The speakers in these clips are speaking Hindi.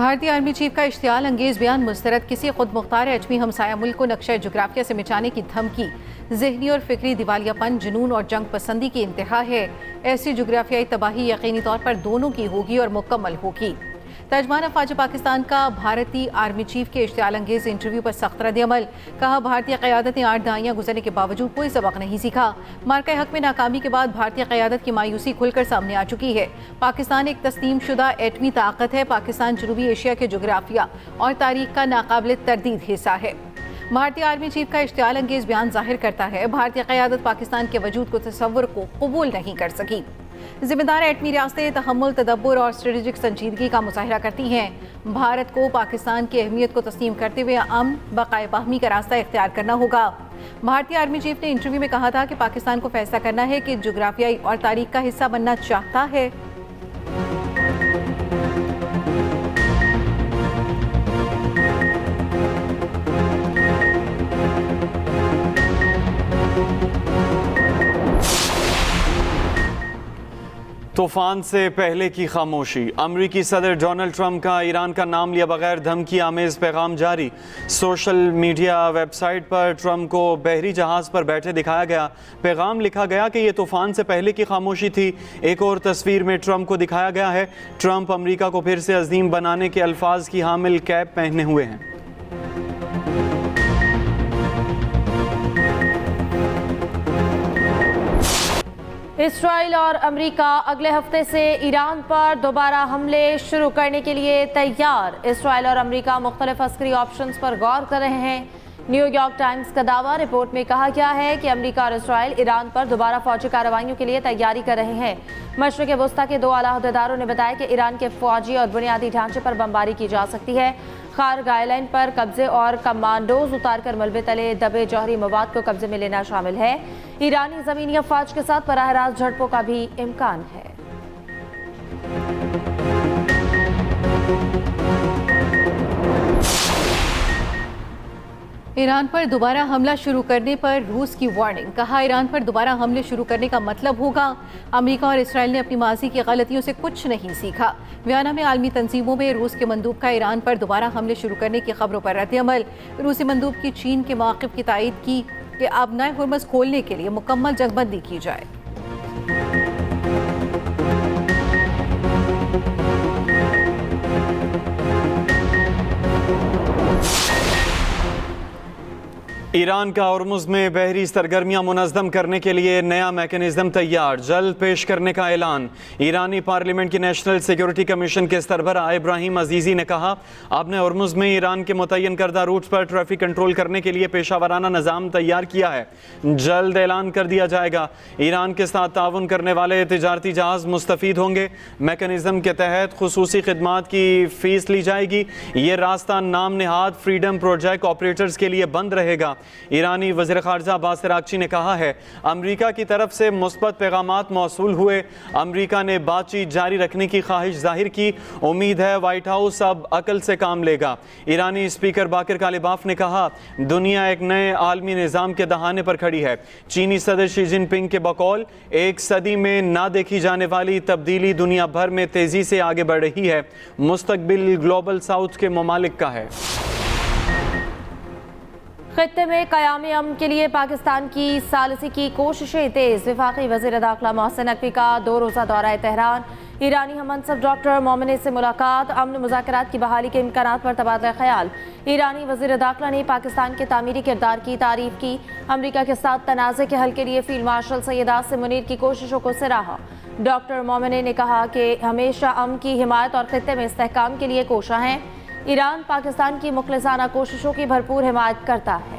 भारतीय आर्मी चीफ का इश्तियाल अंगेज बयान मुस्तरद। किसी खुद मुख्तार एटमी हमसाया मुल्क को नक्शा जोग्राफिया से मिटाने की धमकी जहनी और फिक्री दिवालियापन, जुनून और जंग पसंदी की इंतहा है। ऐसी जोग्राफियाई तबाही यकीनी तौर पर दोनों की होगी और मुकम्मल होगी। तर्जमान अफवाज पाकिस्तान का भारतीय आर्मी चीफ के इश्तियाल अंगेज इंटरव्यू पर सख्त रद्द-ए-अमल। कहा, भारतीय क़यादत ने 8 दहाइयाँ गुजरने के बावजूद कोई सबक नहीं सीखा। मार्का हक में नाकामी के बाद भारतीय क़यादत की मायूसी खुलकर सामने आ चुकी है। पाकिस्तान एक तस्लीम शुदा एटमी ताकत है। पाकिस्तान जनूबी एशिया के जोग्राफिया और तारीख का नाकाबिल तरदीद हिस्सा है। भारतीय आर्मी चीफ का इश्तियाल अंगेज बयान जाहिर करता है भारतीय क़यादत पाकिस्तान के वजूद को तसव्वुर को कबूल नहीं कर सकी। जिम्मेदार एटमी रियासतें तहम्मुल, तदब्बुर और स्ट्रेटेजिक संजीदगी का मुजाहिरा करती हैं। भारत को पाकिस्तान की अहमियत को तस्लीम करते हुए अमन बक़ाए बाहमी का रास्ता इख्तियार करना होगा। भारतीय आर्मी चीफ ने इंटरव्यू में कहा था कि पाकिस्तान को फैसला करना है कि जोग्राफियाई और तारीख का हिस्सा बनना चाहता है। तूफान से पहले की खामोशी। अमरीकी सदर डोनाल्ड ट्रंप का ईरान का नाम लिया बगैर धमकी आमेज पैगाम जारी। सोशल मीडिया वेबसाइट पर ट्रंप को बहरी जहाज पर बैठे दिखाया गया। पैगाम लिखा गया कि यह तूफान से पहले की खामोशी थी। एक और तस्वीर में ट्रंप को दिखाया गया है। ट्रंप अमरीका को फिर से अजीम बनाने के अल्फाज की हामिल कैप पहने हुए हैं। इसराइल और अमेरिका अगले हफ्ते से ईरान पर दोबारा हमले शुरू करने के लिए तैयार। इसराइल और अमेरिका मुख्तलिफ अस्करी ऑप्शंस पर गौर कर रहे हैं। न्यूयॉर्क टाइम्स का दावा। रिपोर्ट में कहा गया है कि अमेरिका और इसराइल ईरान पर दोबारा फौजी कार्रवाइयों के लिए तैयारी कर रहे हैं। मशरिक़ वस्ता के 2 आला अहदेदारों ने बताया कि ईरान के फौजी और बुनियादी ढांचे पर बमबारी की जा सकती है। खार्ग आइलैंड पर कब्जे और कमांडोज उतारकर मलबे तले दबे जौहरी मवाद को कब्जे में लेना शामिल है। ईरानी ज़मीनी अफवाज के साथ बराह रास्त झड़पों का भी इम्कान है। ईरान पर दोबारा हमला शुरू करने पर रूस की वार्निंग। कहा, ईरान पर दोबारा हमले शुरू करने का मतलब होगा अमेरिका और इसराइल ने अपनी माजी की गलतियों से कुछ नहीं सीखा। वियना में आलमी तंजीमों में रूस के मंदूब का ईरान पर दोबारा हमले शुरू करने की खबरों पर रद्द-ए-अमल। रूसी मंदूब की चीन के मौक़िफ़ की तायीद की कि अब नए हुर्मुज़ खोलने के लिए मुकम्मल जंगबंदी की जाए। ईरान का होर्मुज़ में बहरी सरगर्मियां मुनज़्ज़म करने के लिए नया मैकेनिज़्म तैयार, जल्द पेश करने का ऐलान। ईरानी पार्लियामेंट की नेशनल सिक्योरिटी कमीशन के सरबराह इब्राहिम अजीज़ी ने कहा, आपने होर्मुज़ में ईरान के मुतय्यन करदा रूट्स पर ट्रैफिक कंट्रोल करने के लिए पेशावराना निज़ाम तैयार किया है, जल्द ऐलान कर दिया जाएगा। ईरान के साथ ताउन करने वाले तिजारती जहाज़ मुस्तफ़ीद होंगे। मैकेनिज़्म के तहत खुसूसी खिदमात की फ़ीस ली जाएगी। ये रास्ता नाम नेहाद फ्रीडम प्रोजेक्ट ऑपरेटर्स के लिए बंद रहेगा। ईरानी वज़ीर ख़ारजा अब्बास अराग़ची ने कहा है, अमरीका की तरफ से मुस्बत पैगामात मौसूल हुए। अमरीका ने बातचीत जारी रखने की ख्वाहिश जाहिर की। उम्मीद है वाइट हाउस अब अकल से काम लेगा। ईरानी स्पीकर बाकिर कालिबाफ ने कहा, दुनिया एक नए आलमी निज़ाम के दहाने पर खड़ी है। चीनी सदर शी जिनपिंग के बकौल, एक सदी में ना देखी जाने वाली तब्दीली दुनिया भर में तेज़ी से आगे बढ़ रही है। मुस्तकबिल ग्लोबल साउथ के ममालिक का है। खित्ते में क़याम अमन के लिए पाकिस्तान की सालिसी की कोशिशें तेज़। वफाकी वज़ीर दाखिला मोहसिन नकवी का 2 रोज़ा दौरा तेहरान। ईरानी हममंसब डॉक्टर मोमिने से मुलाकात। अमन मुज़ाकरात की बहाली के इम्कानात पर तबादला ख्याल। ईरानी वज़ीर दाखिला ने पाकिस्तान के तामीरी किरदार की तारीफ की। अमरीका के साथ तनाज़े के हल के लिए फील्ड मार्शल सैयद आसिम मुनीर की कोशिशों को सराहा। डॉक्टर मोमिने ने कहा कि हमेशा अमन की हिमायत और खित्ते में इस्तेहकाम के लिए कोशा हैं। ईरान पाकिस्तान की मुखलिसाना कोशिशों की भरपूर हिमायत करता है।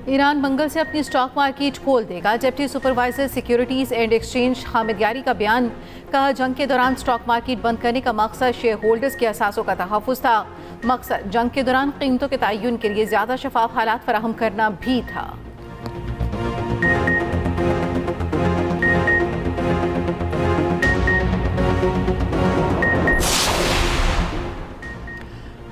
ईरान मंगल से अपनी स्टॉक मार्केट खोल देगा। Deputy supervisor securities and exchange Hamid यारी का बयान। कहा, जंग के दौरान स्टॉक मार्केट बंद करने का मकसद शेयर होल्डर्स के असासों का तहफ़्फ़ुज़ था। मकसद जंग के दौरान कीमतों के तयन के लिए ज़्यादा शफाफ हालात फराहम करना भी था।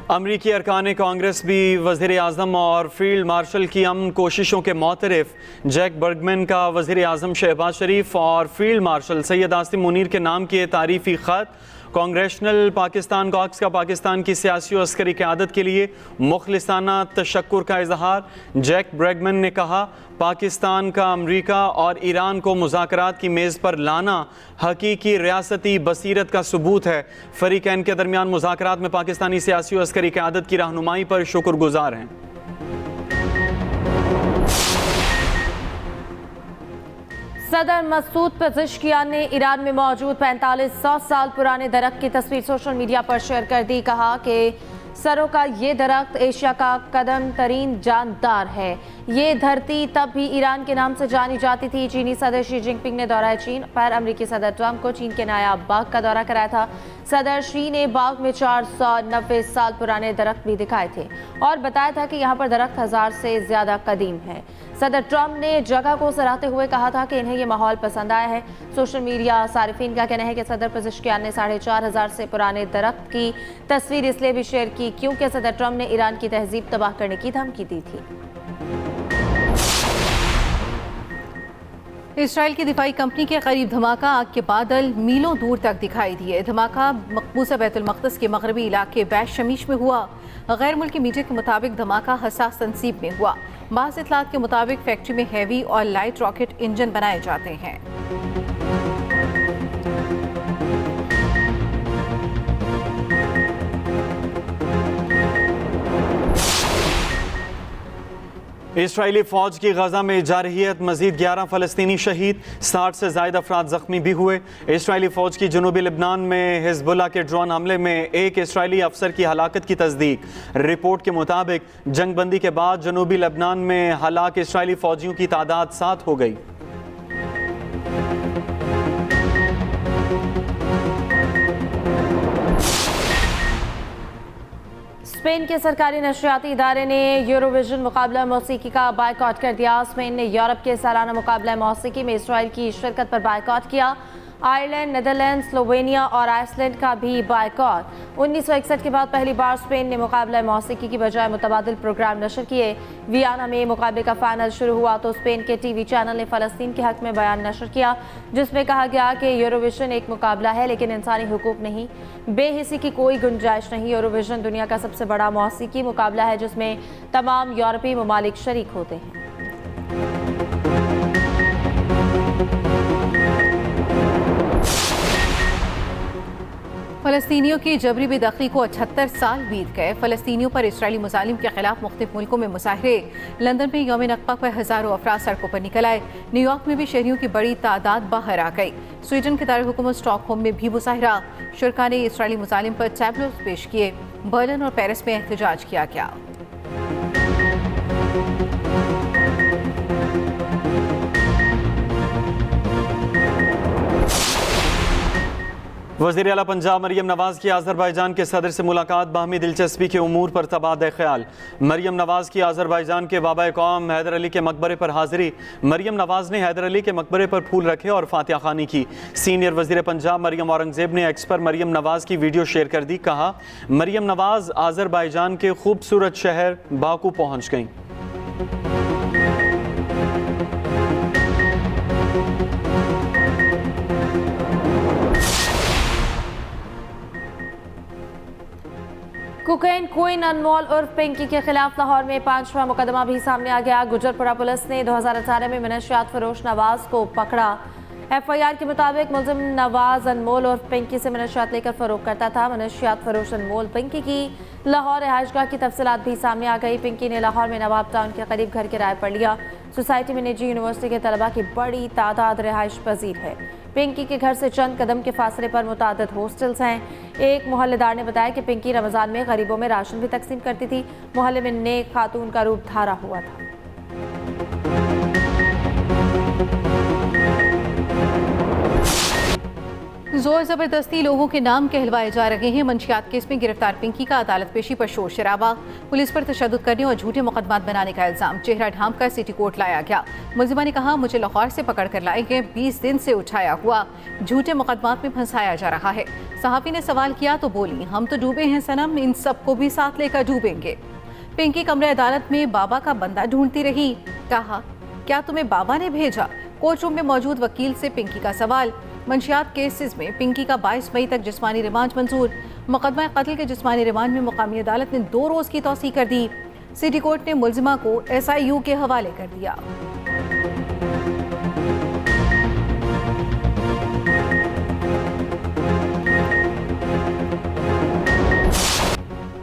अमरीकी अरकान कांग्रेस भी वज़ीर आज़म और फील्ड मार्शल की अमन कोशिशों के मोतरफ जैक बर्गमैन का वज़ीर आज़म शहबाज शरीफ और फील्ड मार्शल सैयद आसिम मुनीर के नाम किए तारीफ़ी ख़त। कांग्रेशनल पाकिस्तान कॉक्स का पाकिस्तान की सियासी और अस्करी क़यादत के लिए मुखलिसाना तशक्कुर का इजहार। जैक ब्रैगमैन ने कहा, पाकिस्तान का अमरीका और ईरान को मुज़ाकरात की मेज़ पर लाना हकीकी रियासती बसीरत का सबूत है। फ़रीक़ैन के दरमियान मुज़ाकरात में पाकिस्तानी सियासी और अस्करी क़यादत की रहनुमाई पर शुक्रगुजार हैं। सदर मसूद पेज़ेश्कियान ने ईरान में मौजूद 4500 साल पुराने दरख्त की तस्वीर सोशल मीडिया पर शेयर कर दी। कहा कि सरों का ये दरख्त एशिया का कदम तरीन जानदार है। ये धरती तब भी ईरान के नाम से जानी जाती थी। चीनी सदर शी जिनपिंग ने दौरा चीन पर अमरीकी सदर ट्रंप को चीन के नायाब बाग का दौरा कराया था। सदर शी ने बाग में 490 साल पुराने दरख्त भी दिखाए थे और बताया था कि यहाँ पर दरख्त 1000 से ज़्यादा कदीम है। सदर ट्रंप ने जगह को सराहते हुए कहा था कि इन्हें ये माहौल पसंद आया है। सोशल मीडिया सारिफीन का कहना है कि सदर पेज़ेश्कियान ने 4500 से पुराने दरख्त की तस्वीर इसलिए भी शेयर की क्योंकि सदर ट्रंप ने ईरान की तहजीब तबाह करने की धमकी दी थी। इसराइल की दिफाई कंपनी के करीब धमाका, आग के बादल मीलों दूर तक दिखाई दिए। धमाका मकबूजा बैतुल मक़दस के मगरबी इलाके बैत शमीश में हुआ। गैर मुल्की मीडिया के मुताबिक धमाका हसास तनसीब में हुआ। बाज़ इत्तलात के मुताबिक फैक्ट्री में हैवी और लाइट रॉकेट इंजन बनाए जाते हैं। इसराइली फ़ौज की गजा में जारहियत, मजीद 11 फ़लस्तीनी शहीद, 60 से ज़ायद अफराद ज़ख्मी भी हुए। इसराइली फ़ौज की जनूबी लिबनान में हिज़्बुल्लाह के ड्रोन हमले में एक इसराइली अफसर की हलाकत की तस्दीक। रिपोर्ट के मुताबिक जंगबंदी के बाद जनूबी लिबनान में हलाक इसराइली फ़ौजियों की तादाद 7 हो गई। स्पेन के सरकारी नशरियाती इदारे ने यूरोविजन मुकाबला मौसीकी का बायकॉट कर दिया। स्पेन ने यूरोप के सालाना मुकाबला मौसीकी में इसराइल की शिरकत पर बायकॉट किया। आयरलैंड, नीदरलैंड, स्लोवेनिया और आइसलैंड का भी बायकॉट। 1961 के बाद पहली बार स्पेन ने मुकाबला मौसीकी की बजाय मुतबादिल प्रोग्राम नशर किए। वियना में मुकाबले का फाइनल शुरू हुआ तो स्पेन के टीवी चैनल ने फ़लस्तीन के हक में बयान नशर किया जिसमें कहा गया कि यूरोविजन एक मुकाबला है लेकिन इंसानी हुकूक नहीं, बेहिसी की कोई गुंजाइश नहीं। यूरोविजन दुनिया का सबसे बड़ा मौसीकी मुकाबला है जिसमें तमाम यूरोपीय ममालिक शरीक होते हैं। फ़लस्तीनियों की जबरी बेदखली को 78 साल बीत गए। फ़लस्तीनियों पर इसराइली मुजालिम के खिलाफ मुख्तलिफ मुल्कों में मुजाहरे। लंदन में यौम नकबा पर हज़ारों अफराद सड़कों पर निकल आए। न्यूयॉर्क में भी शहरियों की बड़ी तादाद बाहर आ गई। स्वीडन के दारुल-हुकूमत स्टॉकहोम में भी मुजाहरा। शुरका ने इसराइली मुजालिम पर टैब्लोज पेश किए। बर्लिन और पेरिस में एहतजाज किया गया। वज़ीर आला पंजाब मरियम नवाज़ की अज़रबैजान के सदर से मुलाकात, बाहमी दिलचस्पी के उमूर पर तबादला ख्याल। मरियम नवाज़ की अज़रबैजान के बाबा कौम हैदर अली के मकबरे पर हाज़िरी। मरियम नवाज़ ने हैदर अली के मकबरे पर फूल रखे और फातिहा खानी की। सीनियर वज़ीर पंजाब मरियम औरंगज़ेब ने एक्स पर मरियम नवाज़ की वीडियो शेयर कर दी। कहा, मरियम नवाज़ अज़रबैजान के खूबसूरत शहर बाकू पहुँच गईं। कोकेन क्वीन अनमोल उर्फ पिंकी के खिलाफ लाहौर में 5वां मुकदमा भी सामने आ गया। गुजरपुरा पुलिस ने 2018 में मनशियात फरोश नवाज को पकड़ा। FIR के मुताबिक मुलजिम नवाज अनमोल उर्फ पिंकी से मनशियात लेकर फरोख करता था। मनशियात फरोश अनमोल पिंकी की लाहौर रिहाइशगाह की तफसीलात भी सामने आ गई। पिंकी ने लाहौर में नवाब टाउन के करीब घर किराए पर लिया। सोसाइटी में निजी यूनिवर्सिटी के तलबा की बड़ी तादाद रिहाइश पजीर है। पिंकी के घर से चंद कदम के फासले पर मुतादिद हॉस्टल्स हैं। एक मोहल्लेदार ने बताया कि पिंकी रमज़ान में गरीबों में राशन भी तकसीम करती थी। मोहल्ले में नेक खातून का रूप धारा हुआ था। जोर जबरदस्ती लोगों के नाम कहलवाए जा रहे हैं। मंशियात केस में गिरफ्तार पिंकी का अदालत पेशी पर शोर शराबा। पुलिस पर तशद्दुद करने और झूठे मुकदमात बनाने का इल्जाम। चेहरा ढांप कर सिटी कोर्ट लाया गया। मुलजिमा ने कहा, मुझे लाहौर से पकड़ कर लाए गए, 20 दिन से उठाया हुआ झूठे मुकदमात में फंसाया जा रहा है। सहाफी ने सवाल किया तो बोली, हम तो डूबे हैं सनम, इन सबको भी साथ लेकर डूबेंगे। पिंकी कमरे अदालत में बाबा का बंदा ढूंढती रही। कहा, क्या तुम्हें बाबा ने भेजा? कोर्ट रूम में मौजूद वकील से पिंकी का सवाल। मंशियात केसेस में पिंकी का 22 मई तक जिस्मानी रिमांड मंजूर। मुकदमा कत्ल के जिस्मानी रिमांड में मुकामी अदालत ने 2 रोज की तौसीह कर दी। सिटी कोर्ट ने मुल्जिमा को SIU के हवाले कर दिया।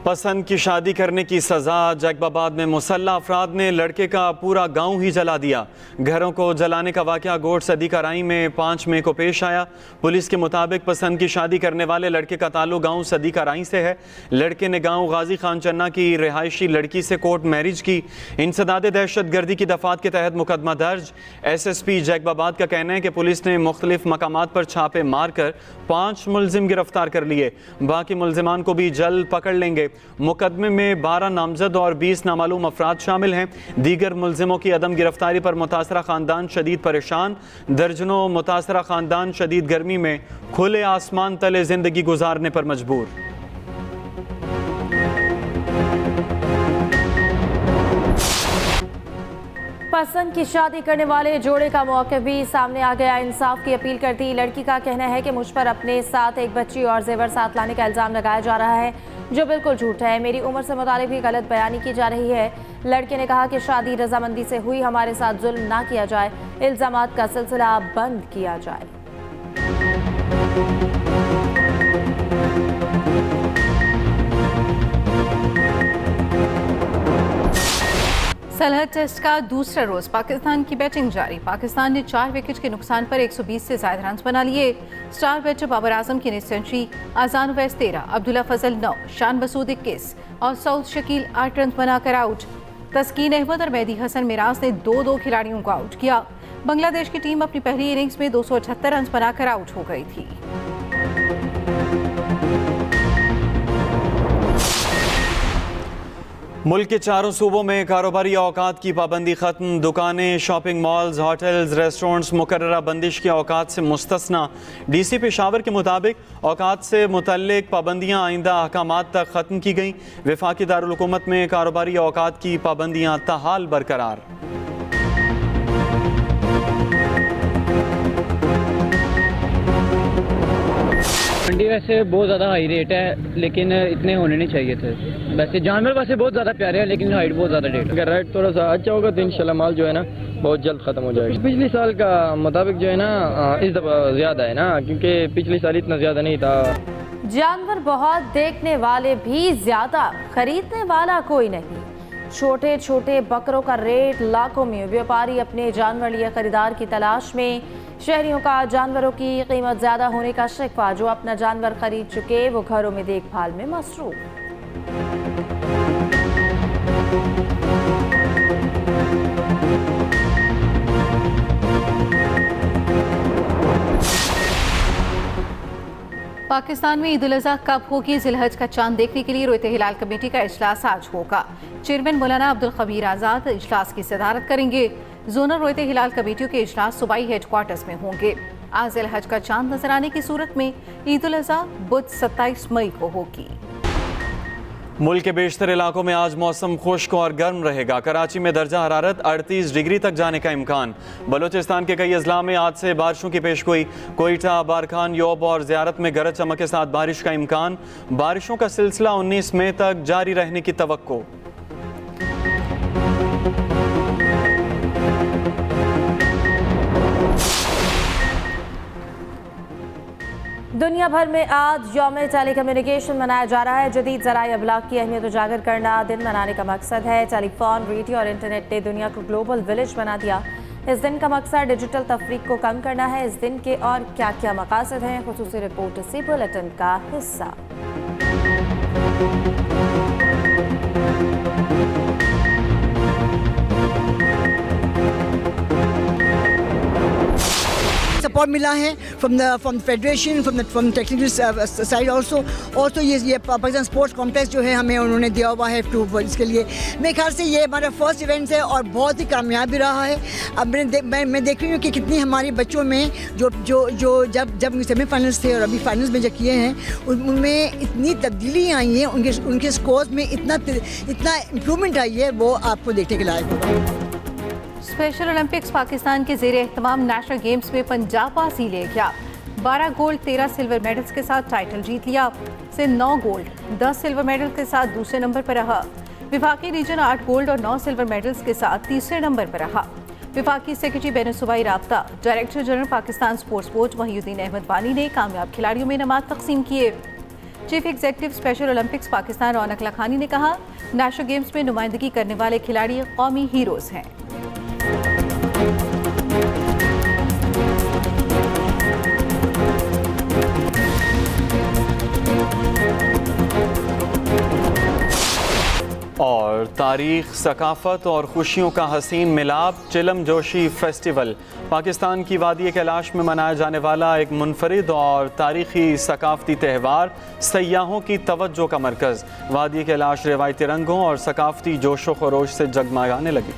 पसंद की शादी करने की सजा। जैकबाबाद में मुसल्ला अफराद ने लड़के का पूरा गांव ही जला दिया। घरों को जलाने का वाकया गोट सदीका राई में 5 मई को पेश आया। पुलिस के मुताबिक पसंद की शादी करने वाले लड़के का ताल्लुक गांव सदीका राई से है। लड़के ने गांव गाजी खान चन्ना की रिहायशी लड़की से कोर्ट मैरिज की। इंसदाद दहशत गर्दी की दफात के तहत मुकदमा दर्ज। SSP जैकबाबाद का कहना है कि पुलिस ने मुख्तलिफ मकामात पर छापे मार कर 5 मुलजिम गिरफ्तार कर लिए। बाकी मुलजिमान को भी जल्द पकड़ लेंगे। मुकदमे में 12 नामजद और 20 नामालूम अफराद शामिल हैं। दीगर मुलजिमों की अदम गिरफ्तारी पर मुतासरा खानदान शदीद परेशान। दर्जनों मुतासरा खानदान शदीद गर्मी में खुले आसमान तले जिंदगी गुजारने पर मजबूर। पसंद की शादी करने वाले जोड़े का मौके भी सामने आ गया। इंसाफ की अपील करती लड़की का कहना है कि मुझ पर अपने साथ एक बच्ची और जेवर साथ लाने का इल्ज़ाम लगाया जा रहा है, जो बिल्कुल झूठ है। मेरी उम्र से मुतालिक भी गलत बयानी की जा रही है। लड़के ने कहा कि शादी रजामंदी से हुई, हमारे साथ जुल्म ना किया जाए, इल्ज़ामात का सिलसिला बंद किया जाए। सलहद टेस्ट का दूसरा रोज पाकिस्तान की बैटिंग जारी। पाकिस्तान ने 4 विकेट के नुकसान पर 120 से ज्यादा रन बना लिए। स्टार बैटर बाबर आजम की 19 सेंचुरी, आजान उवैस 13, अब्दुल्ला फजल 9, शान मसूद 21 और सऊद शकील 8 रन बनाकर आउट। तस्कीन अहमद और मेहदी हसन मिराज ने 2-2 खिलाड़ियों को आउट किया। बांग्लादेश की टीम अपनी पहली इनिंग्स में 278 रन बनाकर आउट हो गई थी। मुल्क के चारों सूबों में कारोबारी औकात की पाबंदी खत्म। दुकानें, शॉपिंग मॉल्स, होटल्स, रेस्टोरेंट्स मुकर्ररा बंदिश के औकात से मुस्तस्ना। DC पेशावर के मुताबिक औकात से मुतल्लिक पाबंदियाँ आइंदा अहकामात तक ख़त्म की गईं। वफाकी दारुल हुकूमत में कारोबारी औकात की पाबंदियाँ ताहाल बरकरार। मंडी वैसे बहुत ज़्यादा हाई रेट है, लेकिन इतने होने नहीं चाहिए थे। वैसे जानवर वैसे बहुत ज़्यादा प्यारे हैं, लेकिन हाइट बहुत ज़्यादा रेट है। अगर रेट थोड़ा सा अच्छा होगा तो इंशाल्लाह माल जो है ना बहुत जल्द ख़त्म हो जाएगा। पिछले साल का मुताबिक जो है ना इस दफ़ा ज़्यादा है ना, क्योंकि पिछले साल इतना ज़्यादा नहीं था। जानवर बहुत, देखने वाले भी ज़्यादा, खरीदने वाला कोई नहीं। छोटे छोटे बकरों का रेट लाखों में। व्यापारी अपने जानवर लिए खरीदार की तलाश में। शहरियों का जानवरों की कीमत ज़्यादा होने का शिकवा। जो अपना जानवर खरीद चुके वो घरों में देखभाल में मसरूफ। पाकिस्तान में ईद उल अज़हा कब होगी? जिलहज का चांद देखने के लिए रोयत हिलाल कमेटी का इजलास आज होगा। चेयरमैन मौलाना अब्दुल खबीर आज़ाद इजलास की सदारत करेंगे। जोनल रोयत हिलाल कमेटियों के इजलास सूबाई हेडक्वार्टर्स में होंगे। आज जिलहज का चांद नजर आने की सूरत में ईद उल अज़हा बुध 27 मई को होगी। मुल्क के बेशतर इलाकों में आज मौसम खुश्क और गर्म रहेगा। कराची में दर्जा हरारत 38 डिग्री तक जाने का इम्कान। बलूचिस्तान के कई अजला में आज से बारिशों की पेशगोई। कोयटा, बारखान, योब और ज़ियारत में गरज चमक के साथ बारिश का इम्कान। बारिशों का सिलसिला 19 मई तक जारी रहने की तवक्को। दुनिया भर में आज यौम टेलीकम्युनिकेशन मनाया जा रहा है। जदीद ज़राए अबलाग की अहमियत उजागर करना दिन मनाने का मकसद है। टेलीफोन, रेडियो और इंटरनेट ने दुनिया को ग्लोबल विलेज बना दिया। इस दिन का मकसद डिजिटल तफरीक को कम करना है। इस दिन के और क्या क्या मकासद हैं, खुसूसी रिपोर्ट इसी बुलेटिन का हिस्सा। सपोर्ट मिला है from federation, from technical side also ये पाकिस्तान स्पोर्ट्स कॉम्प्लेक्स जो है हमें उन्होंने दिया हुआ है टू इसके लिए। मेरे ख्याल से ये हमारा फर्स्ट इवेंट है और बहुत ही कामयाब भी रहा है। अब मैं देख रही हूँ कि कितनी हमारे बच्चों में जो जब सेमीफाइनल्स थे और अभी फाइनल्स में जो किए हैं उनमें इतनी तब्दीली आई है, उनके स्कोर्स में इतना इम्प्रूवमेंट आई है, वो आपको देखने के लायक होगा। स्पेशल ओलंपिक्स पाकिस्तान के ज़ेरे एहतमाम नेशनल गेम्स में पंजाब हासिल ले गया। 12 गोल्ड 13 सिल्वर मेडल्स के साथ टाइटल जीत लिया। से 9 गोल्ड 10 सिल्वर मेडल के साथ दूसरे नंबर पर रहा। विफाकी रीजन 8 गोल्ड और 9 सिल्वर मेडल्स के साथ तीसरे नंबर पर रहा। विफाकी सेक्रेटरी बैनुल-सूबाई राब्ता director general Pakistan sports board Wahiuddin Ahmed Wani ने कामयाब खिलाड़ियों में इनामात तकसीम किए। Chief executive Special Olympics Pakistan Raunaq Lakhani ने कहा, नेशनल गेम्स में नुमाइंदगी करने वाले खिलाड़ी कौमी हीरोज हैं। और तारीख, सकाफत और खुशियों का हसीन मिलाप चिलम जोशी फेस्टिवल पाकिस्तान की वादी कैलाश में मनाया जाने वाला एक मुनफरिद और तारीखी सकाफती त्यौहार, सयाहों की तवज्जो का मरकज़। वादी कैलाश रिवायती रंगों और सकाफती जोशो खरोश से जगमगाने लगी।